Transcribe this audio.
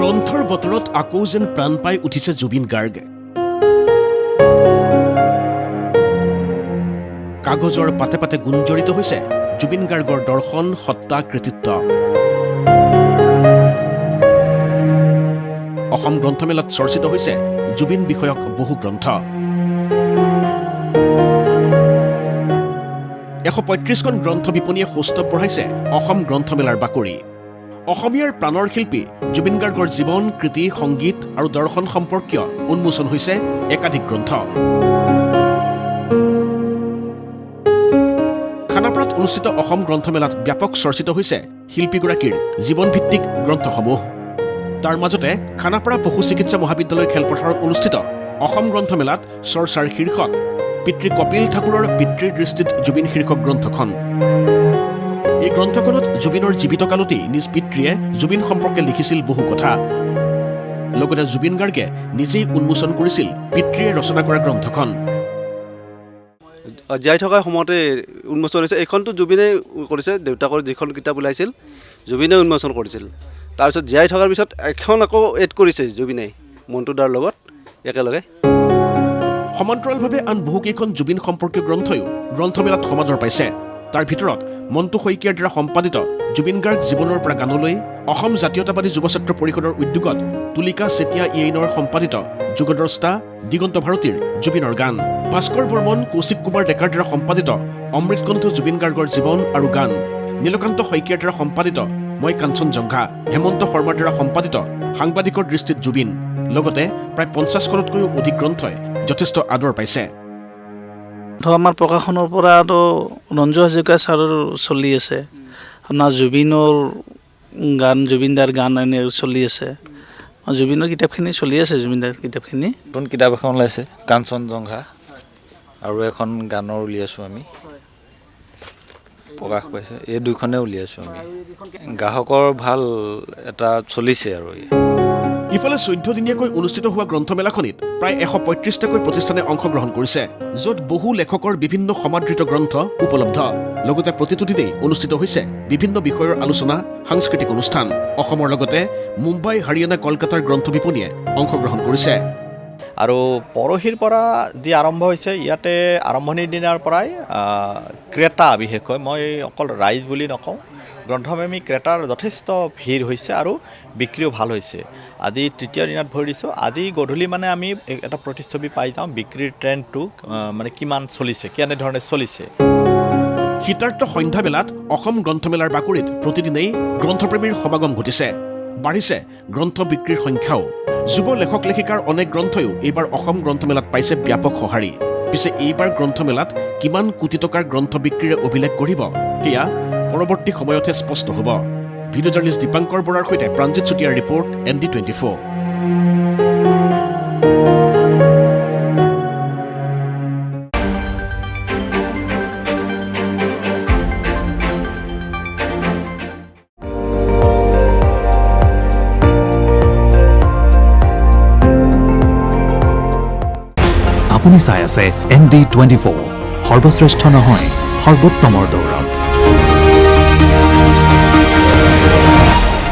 গ্ৰন্থৰ বতৰত আকৌ যেন প্ৰাণ পাই উঠিছে জুবিন গাৰ্গ। কাগজৰ পাতে পাতে গুঞ্জৰিত হৈছে জুবিন গাৰ্গৰ দৰ্শন, সত্তা, কৃতিত্ব। অসম গ্ৰন্থমেলাত চৰ্চিত হৈছে জুবিন বিষয়ক বহু গ্ৰন্থ। 135খন গ্ৰন্থ বিপণীয়ে সৌষ্ঠৱ বঢ়াইছে অসম গ্ৰন্থমেলাৰ বাকৰি। অসমীয়াৰ প্ৰাণৰ শিল্পী জুবিন গাৰ্গৰ জীৱন, কৃতি, সংগীত আৰু দৰ্শন সম্পৰ্কীয় উন্মোচন হৈছে একাধিক গ্ৰন্থ। খানাপাৰাত অনুষ্ঠিত অসম গ্ৰন্থমেলাত ব্যাপক চৰ্চিত হৈছে শিল্পীগৰাকীৰ জীৱনভিত্তিক গ্ৰন্থসমূহ। তাৰ মাজতে খানাপাৰা পশু চিকিৎসা মহাবিদ্যালয় খেলপথাৰত অনুষ্ঠিত অসম গ্ৰন্থমেলাত চৰ্চাৰ শীৰ্ষত পিতৃ কপিল ঠাকুৰৰ পিতৃৰ দৃষ্টিত জুবিন শীৰ্ষক গ্ৰন্থখন। এই গ্ৰন্থখনত জুবিনৰ জীৱিত কালতেই নিজ পিতৃয়ে জুবিন সম্পৰ্কে লিখিছিল বহু কথা। লগতে জুবিন গাৰ্গে নিজেই উন্মোচন কৰিছিল পিতৃয়ে ৰচনা কৰা গ্ৰন্থখন। জীয়াই থকাৰ সময়তে উন্মোচন হৈছে। এইখনটো জুবিনে কৰিছে, দেউতাকৰ যিখন কিতাপ ওলাইছিল জুবিনে উন্মোচন কৰিছিল। তাৰপিছত জীয়াই থকাৰ পিছত এখন আকৌ এড কৰিছে জুবিনে মণ্টু দাৰ লগত একেলগে। সমান্তৰালভাৱে আন বহুকেইখন জুবিন সম্পৰ্কীয় গ্ৰন্থইও গ্ৰন্থমেলাত সমাদৰ পাইছে। তাৰ ভিতৰত মণ্টু শইকীয়াৰ দ্বাৰা সম্পাদিত জুবিন গাৰ্গ জীৱনৰ পৰা গানলৈ, অসম জাতীয়তাবাদী যুৱ ছাত্ৰ পৰিষদৰ উদ্যোগত তুলিকা চেতিয়া ইয়েইনৰ সম্পাদিত যুগদ্ৰষ্টা দিগন্ত ভাৰতীৰ জুবিনৰ গান, ভাস্কৰ বৰ্মন, কৌশিক কুমাৰ ডেকাৰ দ্বাৰা সম্পাদিত অমৃতকণ্ঠ জুবিন গাৰ্গৰ জীৱন আৰু গান, নীলকান্ত শইকীয়াৰ দ্বাৰা সম্পাদিত মই কাঞ্চনজংঘা, হেমন্ত শৰ্মাৰ দ্বাৰা সম্পাদিত সাংবাদিকৰ দৃষ্টিত জুবিন, লগতে প্ৰায় 50খনতকৈও অধিক গ্ৰন্থই যথেষ্ট আদৰ পাইছে। আমাৰ প্ৰকাশনৰ পৰাতো ৰঞ্জু হাজৰিকা ছাৰৰ চলি আছে, আপোনাৰ জুবিনৰ গান, জুবিনদাৰ গান এনে চলি আছে, জুবিনৰ কিতাপখিনি চলি আছে। জুবিনদাৰ কিতাপখিনি নতুন কিতাপ এখন ওলাইছে কাঞ্চনজংঘা, আৰু এখন গানৰ উলিয়াইছোঁ আমি, প্ৰকাশ পাইছে। এই দুইখনে উলিয়াইছোঁ আমি। গ্ৰাহকৰ ভাল এটা চলিছে আৰু ইফালে 14 দিনীয়াকৈ অনুষ্ঠিত হোৱা গ্ৰন্থমেলাখনিত প্ৰায় 135টাকৈ প্ৰতিষ্ঠানে অংশগ্ৰহণ কৰিছে, য'ত বহু লেখকৰ বিভিন্ন সমাদৃত গ্ৰন্থ উপলব্ধ। লগতে প্ৰতিটো দিনেই অনুষ্ঠিত হৈছে বিভিন্ন বিষয়ৰ আলোচনা, সাংস্কৃতিক অনুষ্ঠান। অসমৰ লগতে মুম্বাই, হাৰিয়ানা, কলকাতাৰ গ্ৰন্থ বিপণীয়ে অংশগ্ৰহণ কৰিছে। আৰু পৰহিৰ পৰা যি আৰম্ভ হৈছে, ইয়াতে আৰম্ভণিৰ দিনাৰ পৰাই ক্ৰেতা, বিশেষকৈ মই অকল ৰাইজ বুলি নকওঁ, গ্ৰন্থপ্ৰেমী ক্ৰেতাৰ যথেষ্ট ভিৰ হৈছে আৰু বিক্ৰীও ভাল হৈছে। আজি তৃতীয় দিনত ভৰি দিছোঁ। আজি গধূলি মানে আমি এটা প্ৰতিচ্ছবি পাই যাওঁ বিক্ৰীৰ ট্ৰেণ্ডটো মানে কিমান চলিছে, কেনেধৰণে চলিছে। শীতাৰ্থ সন্ধ্যাবেলাত অসম গ্ৰন্থমেলাৰ বাকৰিত প্ৰতিদিনেই গ্ৰন্থপ্ৰেমীৰ সমাগম ঘটিছে। বাঢ়িছে গ্ৰন্থ বিক্ৰীৰ সংখ্যাও। যুৱ লেখক লেখিকাৰ অনেক গ্ৰন্থইও এইবাৰ অসম গ্ৰন্থমেলাত পাইছে ব্যাপক সঁহাৰি। পিছে এইবাৰ গ্ৰন্থমেলাত কিমান কোটি টকাৰ গ্ৰন্থ বিক্ৰীৰে অভিলেখ গঢ়িব, সেয়া পৰৱৰ্তী সময়তহে স্পষ্ট হ'ব। ভিডিঅ' জাৰ্নেলিষ্ট দীপাংকৰ বৰাৰ সৈতে প্ৰাঞ্জিত চুতীয়াৰ ৰিপৰ্ট, ND24। আপুনি চাই আছে ND24, সৰ্বশ্ৰেষ্ঠ নহয়, সৰ্বোত্তমৰ দৌৰত।